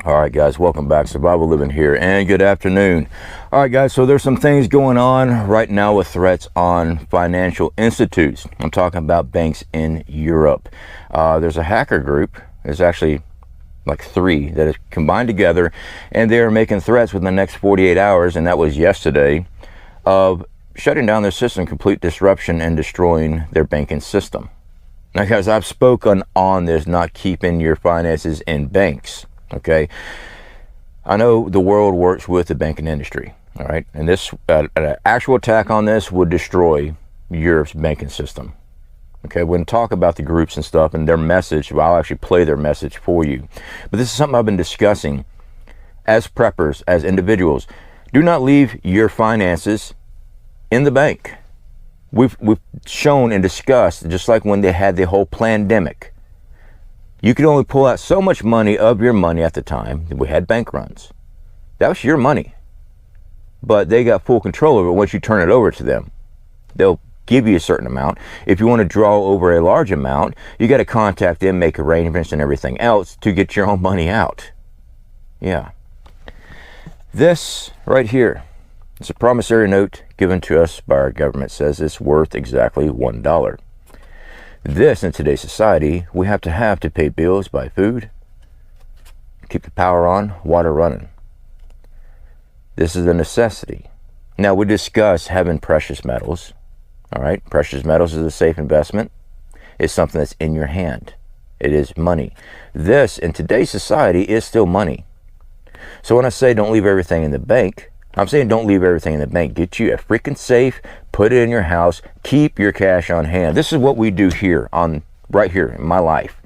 All right, guys, welcome back. Survival Living here, and good afternoon. All right, guys, so there's some things going on right now with threats on financial institutes. I'm talking about banks in Europe. There's a hacker group. There's actually like 3 that have combined together, and they're making threats within the next 48 hours, and that was yesterday, of shutting down their system, complete disruption, and destroying their banking system. Now, guys, I've spoken on this, not keeping your finances in banks. Okay, I know the world works with the banking industry, all right, and this an actual attack on this would destroy Europe's banking system. Okay, we're going to talk about the groups and stuff and their message. Well, I'll actually play their message for you, but this is something I've been discussing as preppers, as individuals. Do not leave your finances in the bank. We've shown and discussed, just like when they had the whole pandemic. You could only pull out so much money of your money at the time. We had bank runs. That was your money. But they got full control over it once you turn it over to them. They'll give you a certain amount. If you want to draw over a large amount, you got to contact them, make arrangements and everything else to get your own money out. Yeah. This right here, it's a promissory note given to us by our government. Says it's worth exactly $1. This, in today's society, we have to pay bills, buy food, keep the power on, water running. This is a necessity. Now, we discuss having precious metals. All right, precious metals is a safe investment. It's something that's in your hand. It is money. This, in today's society, is still money. So when I say don't leave everything in the bank, I'm saying don't leave everything in the bank. Get you a freaking safe, put it in your house, keep your cash on hand. This is what we do here, right here in my life.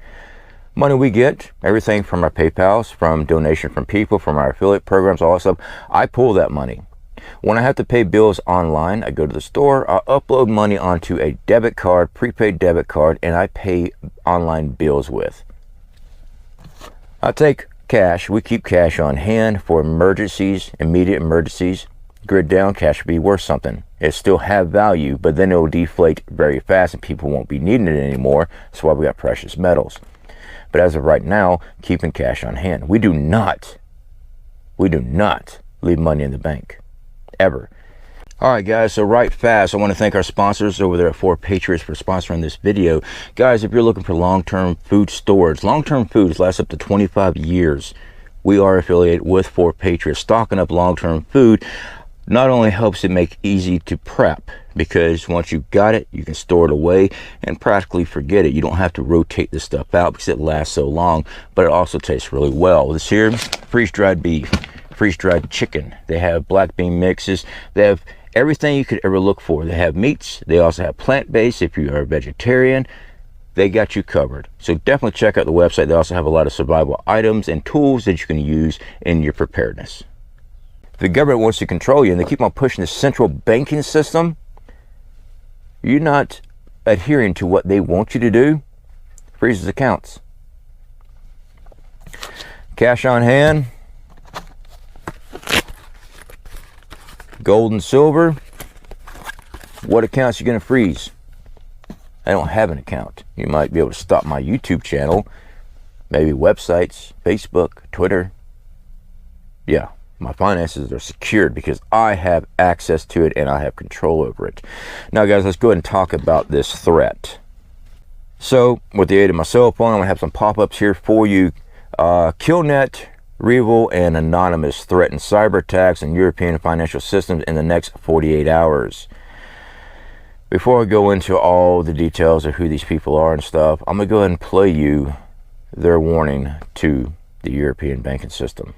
Money we get, everything from our PayPals, from donation from people, from our affiliate programs, all that stuff, I pull that money. When I have to pay bills online, I go to the store, I upload money onto a debit card, prepaid debit card, and I pay online bills with. I take cash. We keep cash on hand for emergencies, immediate emergencies. Grid down, cash will be worth something. It still have value, but then it will deflate very fast and people won't be needing it anymore. That's why we got precious metals. But as of right now, keeping cash on hand. We do not leave money in the bank, ever. All right, guys, so right fast, I want to thank our sponsors over there at 4 Patriots for sponsoring this video. Guys, if you're looking for long-term food storage, long-term foods last up to 25 years, we are affiliated with 4 Patriots. Stocking up long-term food not only helps it make easy to prep, because once you've got it, you can store it away and practically forget it. You don't have to rotate this stuff out because it lasts so long, but it also tastes really well. This here, freeze-dried beef, freeze-dried chicken. They have black bean mixes. They have everything you could ever look for. They have meats. They also have plant-based. If you are a vegetarian, they got you covered. So definitely check out the website. They also have a lot of survival items and tools that you can use in your preparedness. The government wants to control you, and they keep on pushing the central banking system. You're not adhering to what they want you to do. Freezes accounts. Cash on hand. Gold and silver. What accounts are you going to freeze? I don't have an account. You might be able to stop my YouTube channel, maybe websites, Facebook, Twitter. Yeah, my finances are secured because I have access to it and I have control over it. Now, guys, let's go ahead and talk about this threat. So, with the aid of my cell phone, I'm going to have some pop-ups here for you. KillNet, Revel, and Anonymous threaten cyber attacks in European financial systems in the next 48 hours. Before I go into all the details of who these people are and stuff, I'm going to go ahead and play you their warning to the European banking system.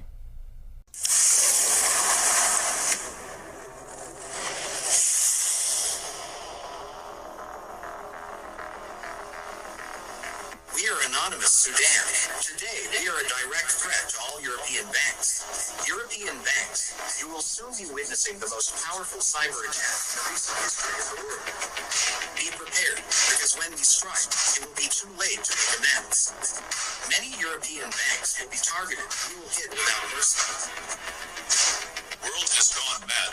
We are Anonymous Sudan. Today, we are a direct threat to all European banks. European banks, you will soon be witnessing the most powerful cyber attack in the recent history of the world. Be prepared, because when we strike, it will be too late to make amends. Many European banks will be targeted. We will hit without mercy. World has gone mad.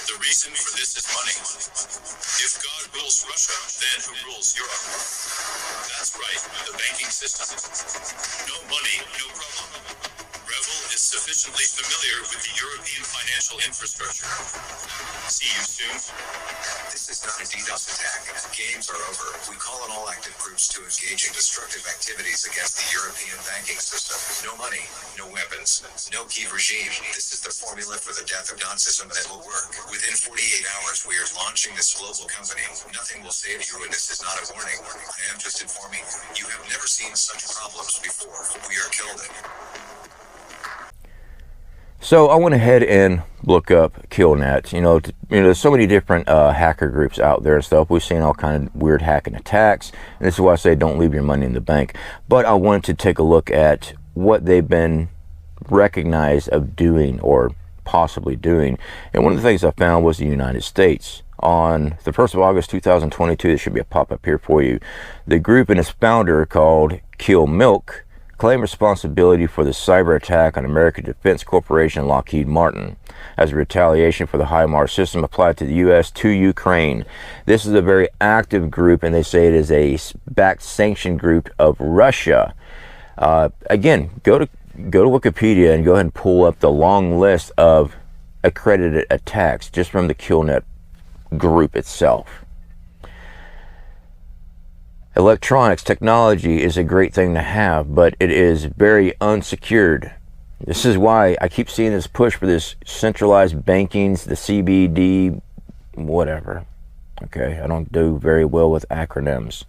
The reason for this is money. If God rules Russia, then who rules Europe? That's right, the banking system. No money, no problem. sufficiently familiar with the European financial infrastructure. See you soon. This is not a DDoS attack. Games are over. We call on all active groups to engage in destructive activities against the European banking system. No money, no weapons, no key regime. This is the formula for the death of non-system that will work. Within 48 hours, we are launching this global company. Nothing will save you, and this is not a warning. I am just informing you. You have never seen such problems before. We are killed. So I went ahead and look up KillNet. There's so many different hacker groups out there and stuff. We've seen all kind of weird hacking attacks, and this is why I say don't leave your money in the bank. But I wanted to take a look at what they've been recognized of doing or possibly doing. And one of the things I found was the United States. On the 1st of August 2022, there should be a pop-up here for you. The group and its founder, called Kill Milk, claim responsibility for the cyber attack on American Defense Corporation Lockheed Martin as a retaliation for the HIMARS system applied to the U.S. to Ukraine. This is a very active group, and they say it is a backed sanctioned group of Russia. Again, go to Wikipedia and go ahead and pull up the long list of accredited attacks just from the KillNet group itself. Electronics technology is a great thing to have, but it is very unsecured. This is why I keep seeing this push for this centralized bankings, the CBD, whatever. Okay, I don't do very well with acronyms.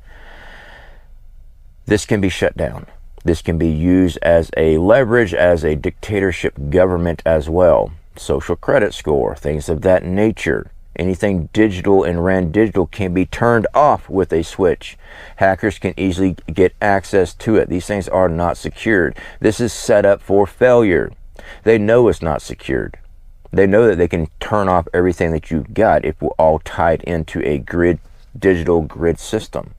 This can be shut down. This can be used as a leverage, as a dictatorship government as well. Social credit score, things of that nature. Anything digital and ran digital can be turned off with a switch. Hackers can easily get access to it. These things are not secured. This is set up for failure. They know it's not secured. They know that they can turn off everything that you've got if we're all tied into a digital grid system.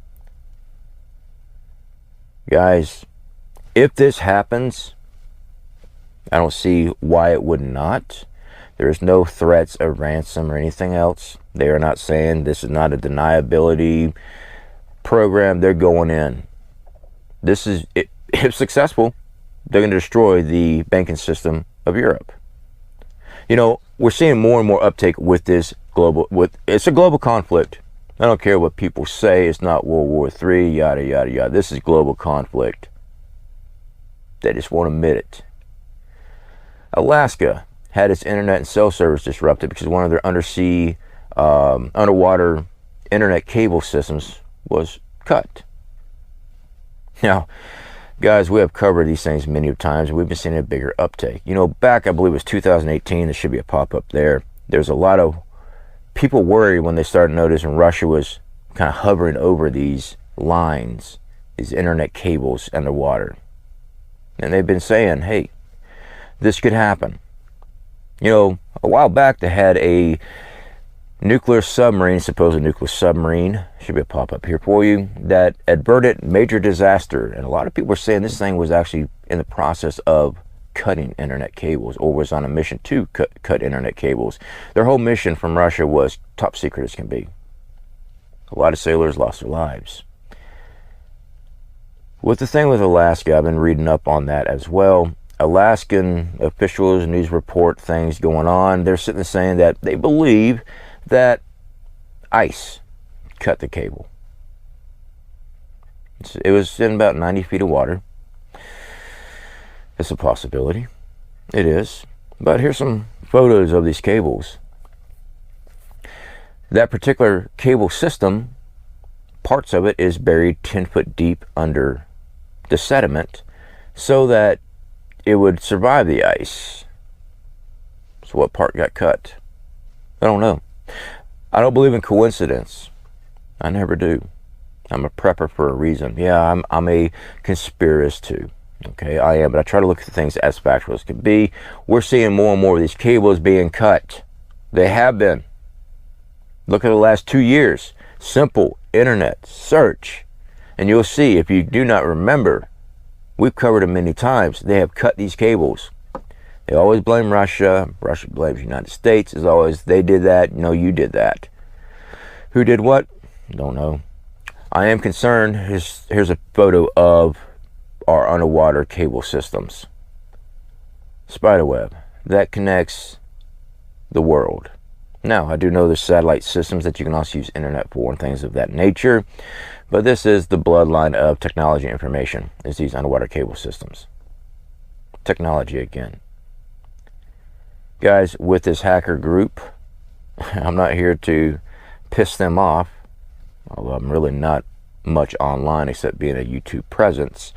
Guys, if this happens, I don't see why it would not. There is no threats of ransom or anything else. They are not saying this is not a deniability program. They're going in. This is, if successful, they're going to destroy the banking system of Europe. We're seeing more and more uptake with this it's a global conflict. I don't care what people say. It's not World War III, yada, yada, yada. This is global conflict. They just won't admit it. Alaska had its internet and cell service disrupted because one of their underwater internet cable systems was cut. Now, guys, we have covered these things many times, and we've been seeing a bigger uptake. Back, I believe it was 2018, there should be a pop-up there. There's a lot of people worried when they started noticing Russia was kind of hovering over these lines, these internet cables underwater. And they've been saying, hey, this could happen. A while back they had a nuclear submarine, supposed nuclear submarine, should be a pop-up here for you, that averted major disaster. And a lot of people were saying this thing was actually in the process of cutting internet cables, or was on a mission to cut internet cables. Their whole mission from Russia was top secret as can be. A lot of sailors lost their lives. With the thing with Alaska, I've been reading up on that as well. Alaskan officials, news report things going on, they're sitting there saying that they believe that ice cut the cable. It was in about 90 feet of water. It's a possibility. It is. But here's some photos of these cables. That particular cable system, parts of it is buried 10 foot deep under the sediment so that it would survive the ice. So what part got cut? I don't know. I don't believe in coincidence. I never do. I'm a prepper for a reason. Yeah, I'm a conspiracist too. Okay, I am, but I try to look at things as factual as can be. We're seeing more and more of these cables being cut. They have been. Look at the last 2 years. Simple internet search. And you'll see, if you do not remember, we've covered them many times. They have cut these cables. They always blame Russia. Russia blames the United States. As always, they did that. No, you did that. Who did what? Don't know. I am concerned. Here's a photo of our underwater cable systems. spiderweb that connects the world. Now, I do know there's satellite systems that you can also use internet for and things of that nature, but this is the bloodline of technology information, is these underwater cable systems. Technology again. Guys, with this hacker group, I'm not here to piss them off, although I'm really not much online except being a YouTube presence.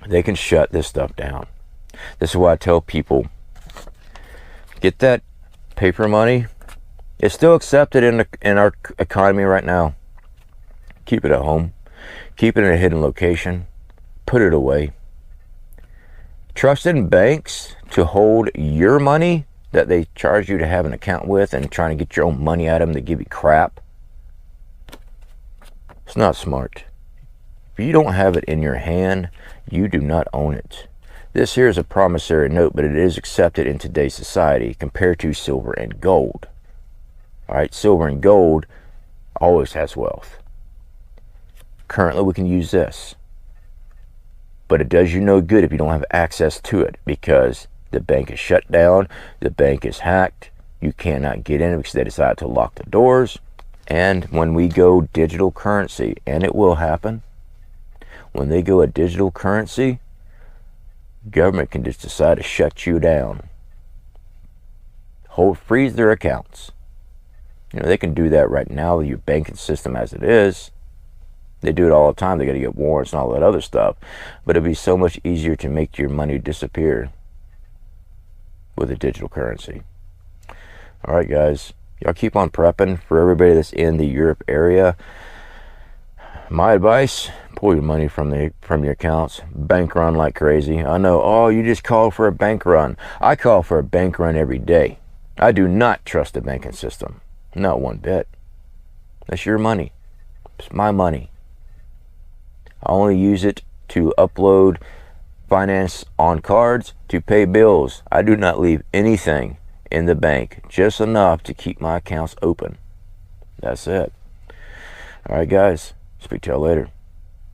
They can shut this stuff down. This is why I tell people, get that paper money. It's still accepted in our economy right now. Keep it at home. Keep it in a hidden location. Put it away. Trust in banks to hold your money that they charge you to have an account with and trying to get your own money out of them to give you crap. It's not smart. If you don't have it in your hand, you do not own it. This here is a promissory note, but it is accepted in today's society compared to silver and gold. All right, silver and gold always has wealth. Currently, we can use this. But it does you no good if you don't have access to it, because the bank is shut down, the bank is hacked, you cannot get in because they decided to lock the doors. And when we go digital currency, and it will happen, when they go a digital currency, government can just decide to shut you down. Freeze their accounts. You know, they can do that right now with your banking system as it is. They do it all the time. They got to get warrants and all that other stuff. But it'd be so much easier to make your money disappear with a digital currency. All right, guys. Y'all keep on prepping. For everybody that's in the Europe area, my advice, pull your money from your accounts. Bank run like crazy. I know, oh, you just called for a bank run. I call for a bank run every day. I do not trust the banking system. Not one bit. That's your money. It's my money. I only use it to upload finance on cards, to pay bills. I do not leave anything in the bank, just enough to keep my accounts open. That's it. All right, guys. Speak to y'all later.